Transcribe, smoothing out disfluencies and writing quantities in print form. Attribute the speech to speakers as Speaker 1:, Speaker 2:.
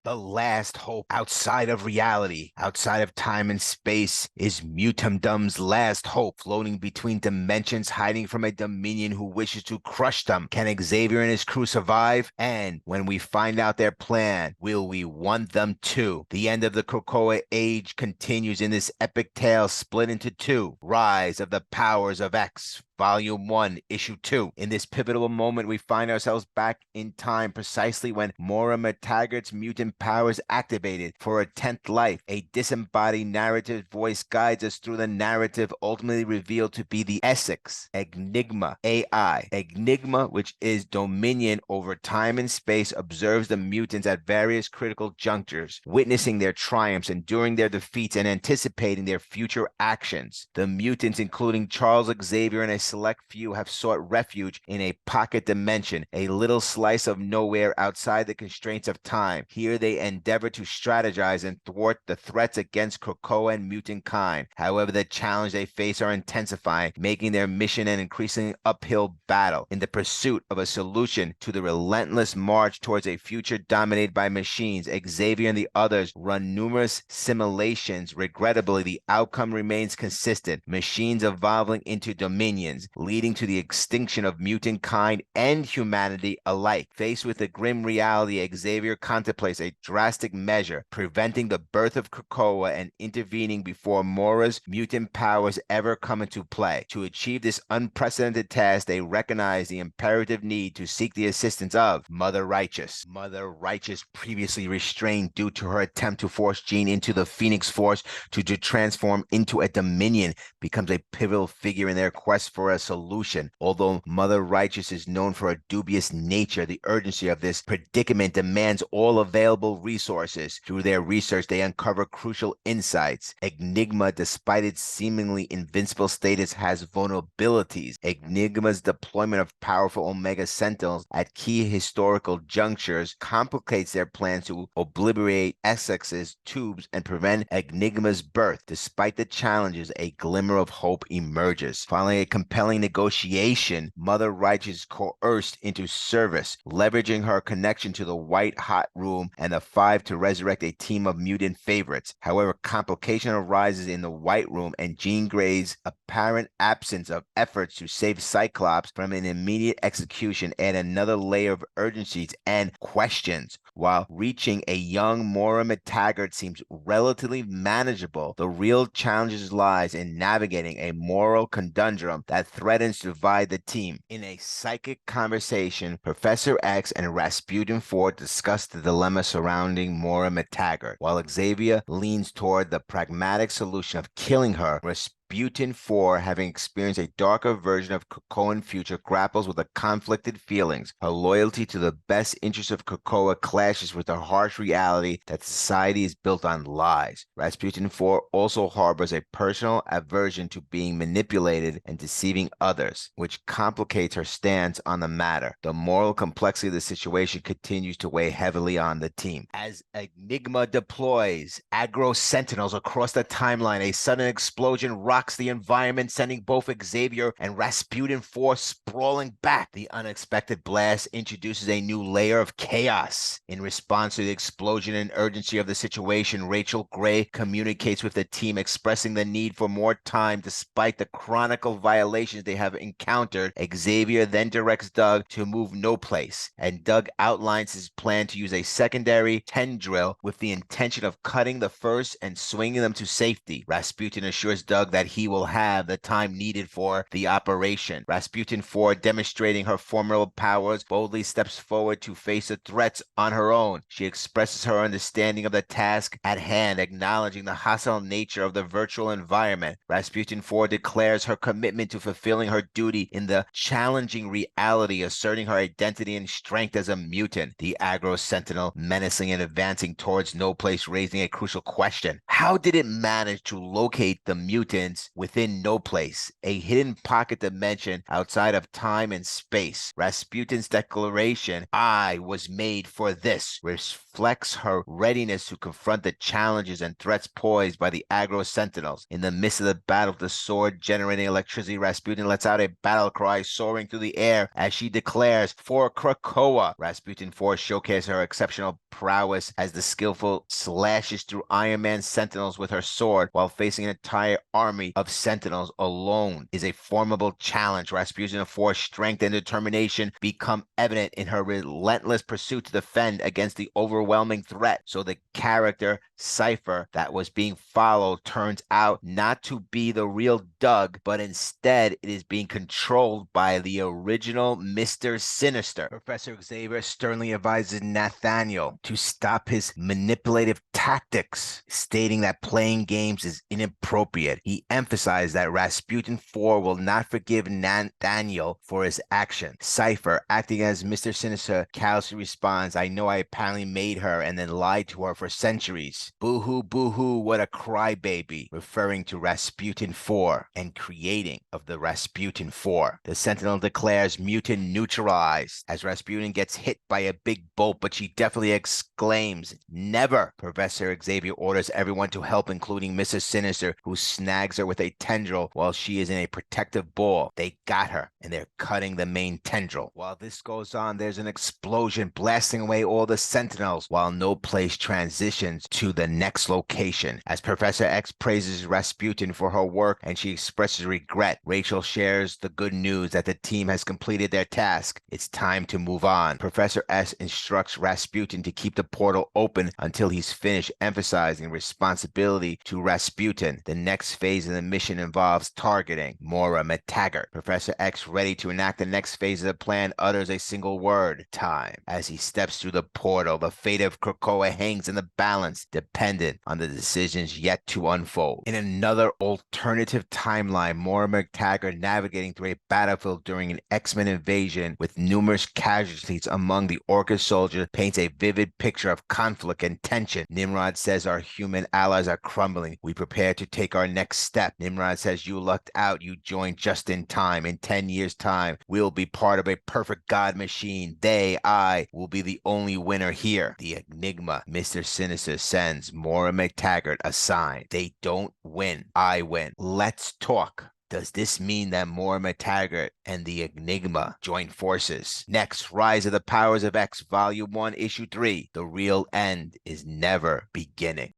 Speaker 1: The last hope outside of reality, outside of time and space, is Mutumdum's last hope, floating between dimensions, hiding from a dominion who wishes to crush them. Can Xavier and his crew survive? And when we find out their plan, will we want them to? The end of the Krakoa age continues in this epic tale split into two. Rise of the Powers of X, Volume 1, Issue 2. In this pivotal moment, we find ourselves back in time precisely when Moira MacTaggert's mutant powers activated for a 10th life. A disembodied narrative voice guides us through the narrative, ultimately revealed to be the Essex Enigma AI. Enigma, which is dominion over time and space, observes the mutants at various critical junctures, witnessing their triumphs, enduring their defeats, and anticipating their future actions. The mutants, including Charles Xavier and a select few, have sought refuge in a pocket dimension, a little slice of nowhere outside the constraints of time. Here they endeavor to strategize and thwart the threats against Krakoa and mutant kind. However, the challenge they face are intensifying, making their mission an increasingly uphill battle. In the pursuit of a solution to the relentless march towards a future dominated by machines, Xavier and the others run numerous simulations. Regrettably, the outcome remains consistent: machines evolving into dominions, leading to the extinction of mutant kind and humanity alike. Faced with the grim reality, Xavier contemplates a drastic measure, preventing the birth of Krakoa and intervening before Moira's mutant powers ever come into play. To achieve this unprecedented task, they recognize the imperative need to seek the assistance of Mother Righteous. Mother Righteous, previously restrained due to her attempt to force Jean into the Phoenix Force to transform into a Dominion, becomes a pivotal figure in their quest for a solution. Although Mother Righteous is known for her dubious nature, the urgency of this predicament demands all available resources. Through their research, they uncover crucial insights. Enigma, despite its seemingly invincible status, has vulnerabilities. Enigma's deployment of powerful Omega Sentinels at key historical junctures complicates their plans to obliterate Essex's tubes and prevent Enigma's birth. Despite the challenges, a glimmer of hope emerges. Following a compelling negotiation, Mother Righteous is coerced into service, leveraging her connection to the White Hot Room and the Five to resurrect a team of mutant favorites. However, complication arises in the White Room, and Jean Grey's apparent absence of efforts to save Cyclops from an immediate execution add another layer of urgencies and questions. While reaching a young Moira MacTaggert seems relatively manageable, the real challenges lies in navigating a moral conundrum that threatens to divide the team. In a psychic conversation, Professor X and Rasputin IV discuss the dilemma surrounding Moira MacTaggert. While Xavier leans toward the pragmatic solution of killing her, Rasputin IV, having experienced a darker version of Krakoan future, grapples with the conflicted feelings. Her loyalty to the best interests of Krakoa clashes with the harsh reality that society is built on lies. Rasputin IV also harbors a personal aversion to being manipulated and deceiving others, which complicates her stance on the matter. The moral complexity of the situation continues to weigh heavily on the team. As Enigma deploys aggro Sentinels across the timeline, a sudden explosion rocks the environment, sending both Xavier and Rasputin IV sprawling back. The unexpected blast introduces a new layer of chaos. In response to the explosion and urgency of the situation, Rachel Gray communicates with the team, expressing the need for more time despite the chronic violations they have encountered. Xavier then directs Doug to move no place, and Doug outlines his plan to use a secondary tendril with the intention of cutting the first and swinging them to safety. Rasputin assures Doug that he will have the time needed for the operation. Rasputin IV, demonstrating her formidable powers, boldly steps forward to face the threats on her own. She expresses her understanding of the task at hand, acknowledging the hostile nature of the virtual environment. Rasputin IV declares her commitment to fulfilling her duty in the challenging reality, asserting her identity and strength as a mutant. The aggro Sentinel, menacing and advancing towards No Place, raising a crucial question. How did it manage to locate the mutants begins within no place, a hidden pocket dimension outside of time and space. Rasputin's declaration, "I was made for this," reflects her readiness to confront the challenges and threats posed by the aggro Sentinels. In the midst of the battle with the sword generating electricity, Rasputin lets out a battle cry soaring through the air as she declares, "For Krakoa." Rasputin IV showcases her exceptional prowess as the skillful slashes through Iron Man Sentinels with her sword while facing an entire army of Sentinels alone is a formidable challenge. Rasputin IV's strength and determination become evident in her relentless pursuit to defend against the overwhelming threat. So the character Cypher that was being followed turns out not to be the real Doug, but instead it is being controlled by the original Mr. Sinister. Professor Xavier sternly advises Nathaniel to stop his manipulative tactics, stating that playing games is inappropriate. He emphasized that Rasputin IV will not forgive Nathaniel for his action. Cypher, acting as Mr. Sinister, callously responds, "I know I apparently made her and then lied to her for centuries. Boo-hoo, boo-hoo, what a crybaby," referring to Rasputin IV and creating of the Rasputin IV. The Sentinel declares mutant neutralized as Rasputin gets hit by a big bolt, but she definitely exclaims, "Never!" Professor Xavier orders everyone to help, including Mrs. Sinister, who snags her with a tendril while she is in a protective ball. They got her, and they're cutting the main tendril. While this goes on, there's an explosion blasting away all the Sentinels, while no place transitions to the next location. As Professor X praises Rasputin for her work and she expresses regret, Rachel shares the good news that the team has completed their task. It's time to move on. Professor S instructs Rasputin to keep the portal open until he's finished, emphasizing responsibility to Rasputin. The next phase of the mission involves targeting Moira MacTaggert. Professor X, ready to enact the next phase of the plan, utters a single word: time. As he steps through the portal, the fate of Krakoa hangs in the balance, dependent on the decisions yet to unfold. In another alternative timeline, Moira MacTaggert, navigating through a battlefield during an X-Men invasion with numerous casualties among the Orca soldiers, paints a vivid picture of conflict and tension. Nimrod says, "Our human allies are crumbling. We prepare to take our next step." Nimrod says, "You lucked out. You joined just in time. In 10 years' time, we'll be part of a perfect god machine. I will be the only winner here." The Enigma, Mr. Sinister, sends Moira MacTaggert a sign. "They don't win. I win. Let's talk." Does this mean that Moira MacTaggert and the Enigma join forces? Next, Rise of the Powers of X, Volume 1, Issue 3. The real end is never beginning.